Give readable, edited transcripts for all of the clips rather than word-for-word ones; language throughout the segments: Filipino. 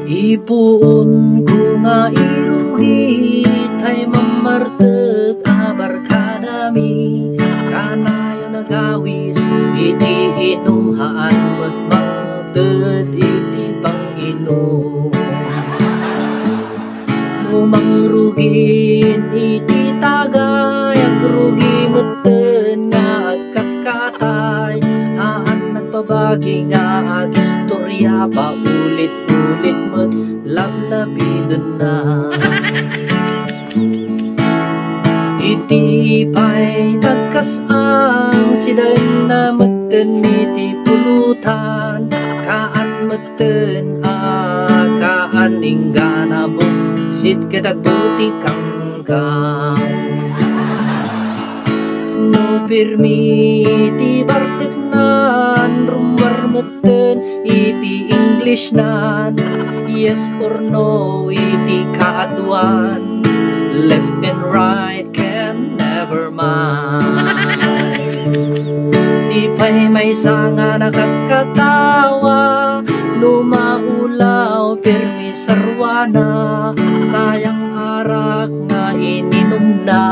Ipuon ko nga irugit ay mamartag abarkada mi kanayo nagawis iti inumhaan mat mangted iti panginom lumangrugin iti tagay agrugi meten nga agkatkatay aan nagpabagi nga agistorya paulit-ulit met lablabiden na iti pay nagkasang sidan na meten iti pulutan kaan meten kaan inggana sit kadagbuti kangkang no pirmi iti bartek nan rumbar meten iti English nan yes or no iti kaadwan left and right can never mind di pa'y may sanga nakakatawa no maulaw pirmi sarwana sayang arak nga ininom na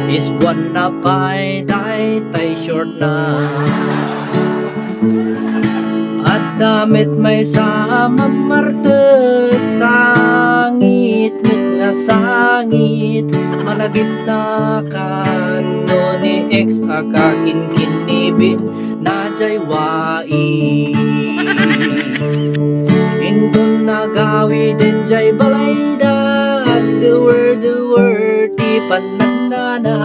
is buwan na pa'y tay short na at damit may sama marteg sangit mit nga sangit malagip na kano ni ex akakin kinibin na jay wai indon nagawi din jay balayda the word di pananana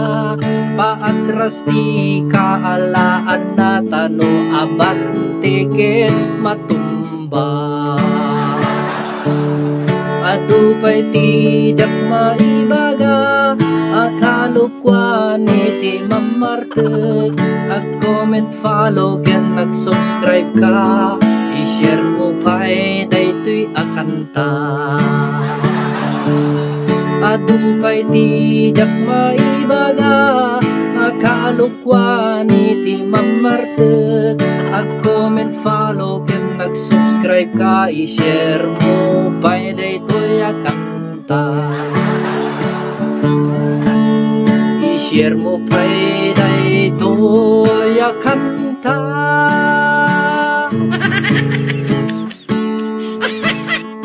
paatras di kaalaan na tano abantiket matumba adupay ti jak maibaga akalukwan iti mamarteg ag-comment follow ken nag-subscribe ka i-share mo pa'y daytoy akanta adupay ti jak maibaga akalukwan iti mamarteg ag-comment follow ken nag-subscribe ka i-share mo pa'y daytoy akanta i-share mo pa'y daytoy akanta